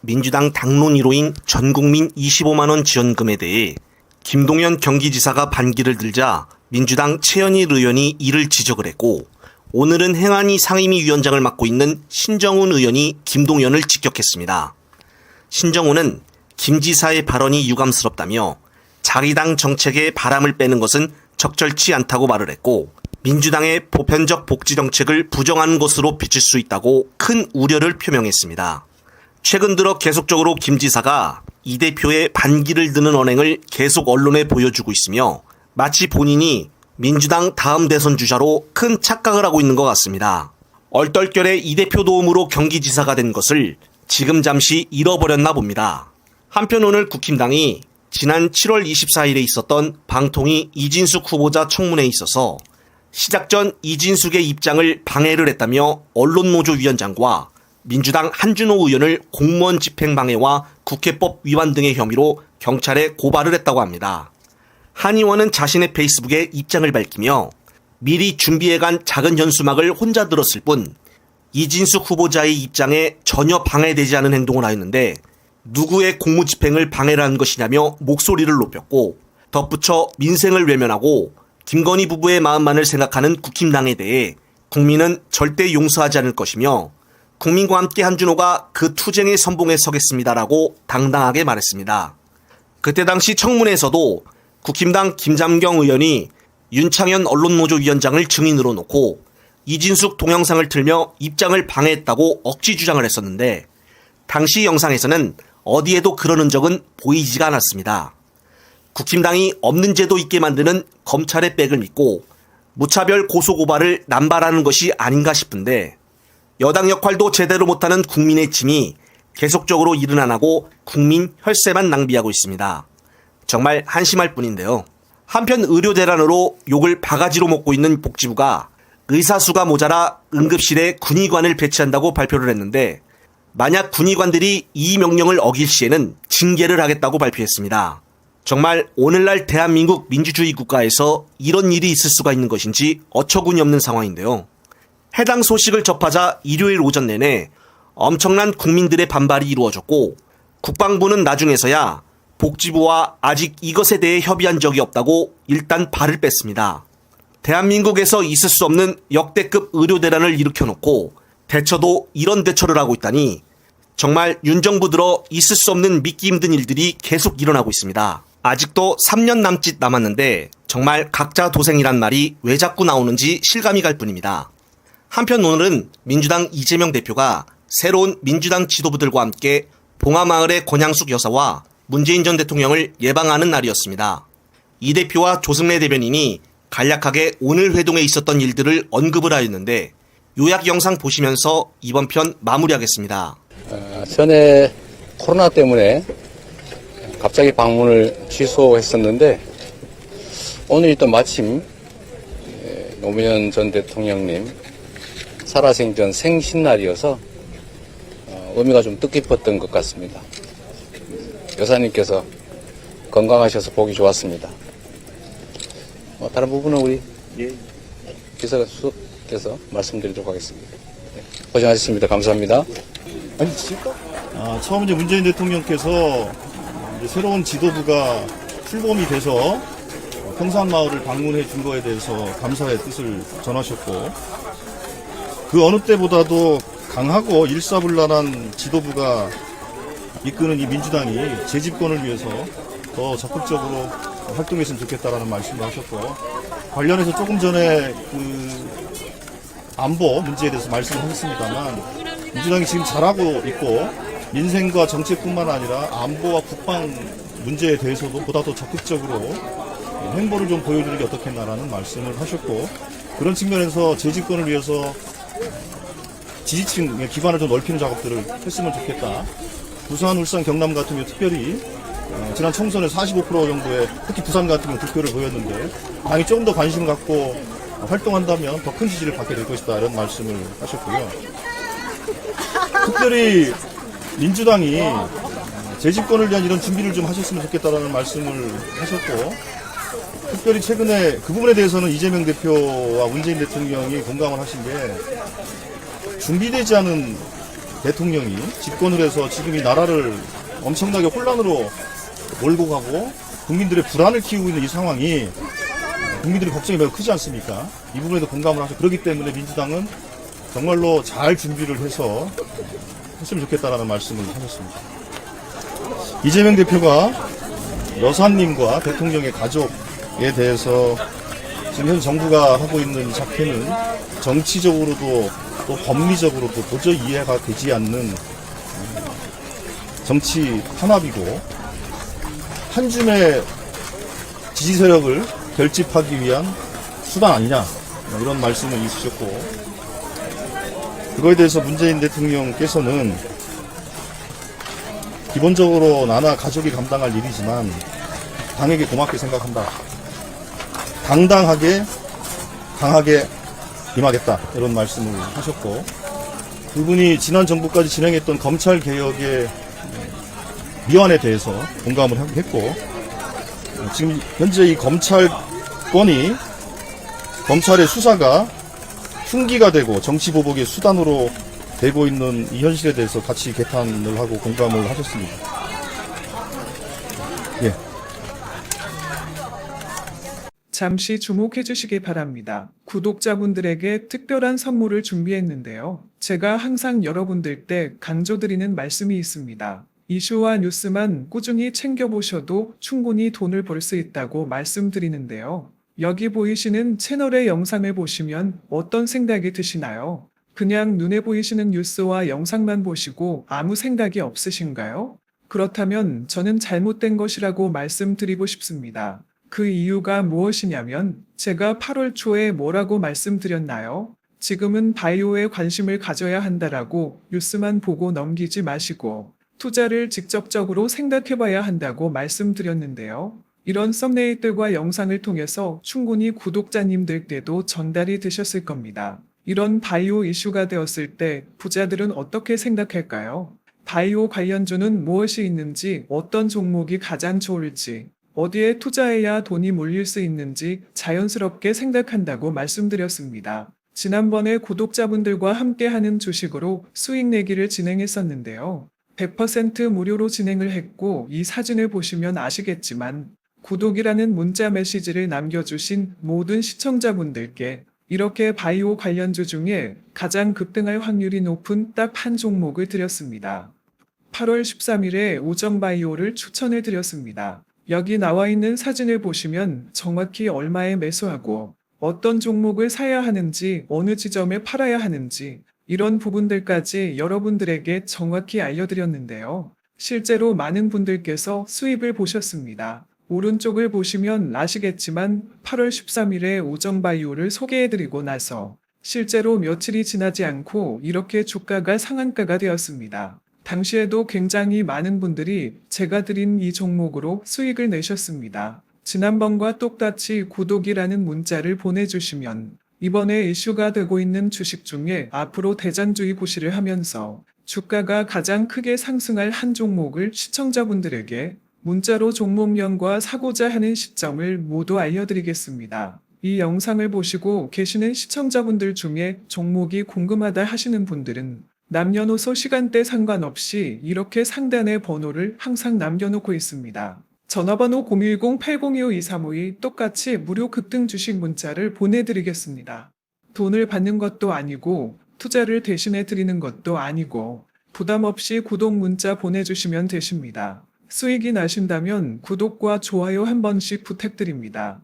민주당 당론 1호인 전국민 25만원 지원금에 대해 김동연 경기지사가 반기를 들자 민주당 최현일 의원이 이를 지적을 했고, 오늘은 행안위 상임위위원장을 맡고 있는 신정훈 의원이 김동연을 직격했습니다. 신정훈은 김 지사의 발언이 유감스럽다며 자기 당 정책에 바람을 빼는 것은 적절치 않다고 말을 했고, 민주당의 보편적 복지 정책을 부정하는 것으로 비칠 수 있다고 큰 우려를 표명했습니다. 최근 들어 계속적으로 김 지사가 이 대표의 반기를 드는 언행을 계속 언론에 보여주고 있으며 마치 본인이 민주당 다음 대선 주자로 큰 착각을 하고 있는 것 같습니다. 얼떨결에 이 대표 도움으로 경기지사가 된 것을 지금 잠시 잃어버렸나 봅니다. 한편 오늘 국힘당이 지난 7월 24일에 있었던 방통위 이진숙 후보자 청문회에 있어서 시작 전 이진숙의 입장을 방해를 했다며 언론노조위원장과 민주당 한준호 의원을 공무원 집행방해와 국회법 위반 등의 혐의로 경찰에 고발을 했다고 합니다. 한 의원은 자신의 페이스북에 입장을 밝히며 미리 준비해간 작은 현수막을 혼자 들었을 뿐 이진숙 후보자의 입장에 전혀 방해되지 않은 행동을 하였는데 누구의 공무집행을 방해를 한 것이냐며 목소리를 높였고, 덧붙여 민생을 외면하고 김건희 부부의 마음만을 생각하는 국힘당에 대해 국민은 절대 용서하지 않을 것이며 국민과 함께 한준호가 그 투쟁의 선봉에 서겠습니다라고 당당하게 말했습니다. 그때 당시 청문회에서도 국힘당 김잠경 의원이 윤창현 언론노조위원장을 증인으로 놓고 이진숙 동영상을 틀며 입장을 방해했다고 억지 주장을 했었는데, 당시 영상에서는 어디에도 그러는 적은 보이지가 않았습니다. 국힘당이 없는 제도 있게 만드는 검찰의 백을 믿고 무차별 고소고발을 남발하는 것이 아닌가 싶은데, 여당 역할도 제대로 못하는 국민의 짐이 계속적으로 일은 안 하고 국민 혈세만 낭비하고 있습니다. 정말 한심할 뿐인데요. 한편 의료 대란으로 욕을 바가지로 먹고 있는 복지부가 의사수가 모자라 응급실에 군의관을 배치한다고 발표를 했는데, 만약 군의관들이 이 명령을 어길 시에는 징계를 하겠다고 발표했습니다. 정말 오늘날 대한민국 민주주의 국가에서 이런 일이 있을 수가 있는 것인지 어처구니 없는 상황인데요. 해당 소식을 접하자 일요일 오전 내내 엄청난 국민들의 반발이 이루어졌고, 국방부는 나중에서야 복지부와 아직 이것에 대해 협의한 적이 없다고 일단 발을 뺐습니다. 대한민국에서 있을 수 없는 역대급 의료 대란을 일으켜놓고 대처도 이런 대처를 하고 있다니 정말 윤 정부 들어 있을 수 없는 믿기 힘든 일들이 계속 일어나고 있습니다. 아직도 3년 남짓 남았는데 정말 각자 도생이란 말이 왜 자꾸 나오는지 실감이 갈 뿐입니다. 한편 오늘은 민주당 이재명 대표가 새로운 민주당 지도부들과 함께 봉하마을의 권향숙 여사와 문재인 전 대통령을 예방하는 날이었습니다. 이 대표와 조승래 대변인이 간략하게 오늘 회동에 있었던 일들을 언급을 하였는데, 요약 영상 보시면서 이번 편 마무리하겠습니다. 전에 코로나 때문에 갑자기 방문을 취소했었는데 오늘이 또 마침 노무현 전 대통령님 살아생전 생신날이어서 의미가 좀 뜻깊었던 것 같습니다. 여사님께서 건강하셔서 보기 좋았습니다. 다른 부분은 우리 비서께서 말씀드리도록 하겠습니다. 고생하셨습니다. 감사합니다. 처음 이제 문재인 대통령께서 이제 새로운 지도부가 출범이 돼서 평산마을을 방문해 준 거에 대해서 감사의 뜻을 전하셨고, 그 어느 때보다도 강하고 일사불란한 지도부가 이끄는 이 민주당이 재집권을 위해서 더 적극적으로 활동했으면 좋겠다라는 말씀을 하셨고, 관련해서 조금 전에 그 안보 문제에 대해서 말씀하셨습니다만, 민주당이 지금 잘하고 있고 민생과 정책뿐만 아니라 안보와 국방 문제에 대해서도 보다 더 적극적으로 행보를 좀 보여주는 게 어떻겠나라는 말씀을 하셨고, 그런 측면에서 재집권을 위해서 지지층 기반을 좀 넓히는 작업들을 했으면 좋겠다. 부산, 울산, 경남 같은 경우 특별히 지난 총선에 45% 정도의, 특히 부산 같은 경우 득표를 보였는데 당이 조금 더 관심을 갖고 활동한다면 더 큰 지지를 받게 될 것이다, 이런 말씀을 하셨고요. 특별히 민주당이 재집권을 위한 이런 준비를 좀 하셨으면 좋겠다라는 말씀을 하셨고, 특별히 최근에 그 부분에 대해서는 이재명 대표와 문재인 대통령이 공감을 하신 게, 준비되지 않은 대통령이 집권을 해서 지금 이 나라를 엄청나게 혼란으로 몰고 가고 국민들의 불안을 키우고 있는 이 상황이 국민들의 걱정이 매우 크지 않습니까? 이 부분에도 공감을 하죠. 그렇기 때문에 민주당은 정말로 잘 준비를 해서 했으면 좋겠다라는 말씀을 하셨습니다. 이재명 대표가 여사님과 대통령의 가족에 대해서 지금 현 정부가 하고 있는 작태는 정치적으로도 또 법리적으로도 도저히 이해가 되지 않는 정치 탄압이고 한 줌의 지지 세력을 결집하기 위한 수단 아니냐 이런 말씀을 있으셨고 그거에 대해서 문재인 대통령께서는 기본적으로 나나 가족이 감당할 일이지만 당에게 고맙게 생각한다. 당당하게 강하게 임하겠다 이런 말씀을 하셨고 그분이 지난 정부까지 진행했던 검찰개혁의 미완에 대해서 공감을 했고 지금 현재 이 검찰권이 검찰의 수사가 흉기가 되고 정치보복의 수단으로 되고 있는 이 현실에 대해서 같이 개탄을 하고 공감을 하셨습니다. 예. 잠시 주목해 주시기 바랍니다. 구독자분들에게 특별한 선물을 준비했는데요. 제가 항상 여러분들 때 강조드리는 말씀이 있습니다. 이슈와 뉴스만 꾸준히 챙겨보셔도 충분히 돈을 벌 수 있다고 말씀드리는데요. 여기 보이시는 채널의 영상을 보시면 어떤 생각이 드시나요? 그냥 눈에 보이시는 뉴스와 영상만 보시고 아무 생각이 없으신가요? 그렇다면 저는 잘못된 것이라고 말씀드리고 싶습니다. 그 이유가 무엇이냐면 제가 8월 초에 뭐라고 말씀드렸나요? 지금은 바이오에 관심을 가져야 한다라고 뉴스만 보고 넘기지 마시고 투자를 직접적으로 생각해봐야 한다고 말씀드렸는데요. 이런 썸네일들과 영상을 통해서 충분히 구독자님들께도 전달이 되셨을 겁니다. 이런 바이오 이슈가 되었을 때 부자들은 어떻게 생각할까요? 바이오 관련주는 무엇이 있는지, 어떤 종목이 가장 좋을지, 어디에 투자해야 돈이 몰릴 수 있는지 자연스럽게 생각한다고 말씀드렸습니다. 지난번에 구독자분들과 함께하는 주식으로 수익 내기를 진행했었는데요. 100% 무료로 진행을 했고 이 사진을 보시면 아시겠지만 구독이라는 문자 메시지를 남겨주신 모든 시청자분들께 이렇게 바이오 관련주 중에 가장 급등할 확률이 높은 딱 한 종목을 드렸습니다. 8월 13일에 우정바이오를 추천해 드렸습니다. 여기 나와 있는 사진을 보시면 정확히 얼마에 매수하고 어떤 종목을 사야 하는지 어느 지점에 팔아야 하는지 이런 부분들까지 여러분들에게 정확히 알려드렸는데요. 실제로 많은 분들께서 수입을 보셨습니다. 오른쪽을 보시면 아시겠지만 8월 13일에 우정바이오를 소개해드리고 나서 실제로 며칠이 지나지 않고 이렇게 주가가 상한가가 되었습니다. 당시에도 굉장히 많은 분들이 제가 드린 이 종목으로 수익을 내셨습니다. 지난번과 똑같이 구독이라는 문자를 보내주시면 이번에 이슈가 되고 있는 주식 중에 앞으로 대장주의 구시를 하면서 주가가 가장 크게 상승할 한 종목을 시청자분들에게 문자로 종목명과 사고자 하는 시점을 모두 알려드리겠습니다. 이 영상을 보시고 계시는 시청자분들 중에 종목이 궁금하다 하시는 분들은 남녀노소 시간대 상관없이 이렇게 상단에 번호를 항상 남겨놓고 있습니다. 전화번호 010-8025-2352 똑같이 무료 급등 주식 문자를 보내드리겠습니다. 돈을 받는 것도 아니고 투자를 대신해 드리는 것도 아니고 부담 없이 구독 문자 보내주시면 되십니다. 수익이 나신다면 구독과 좋아요 한 번씩 부탁드립니다.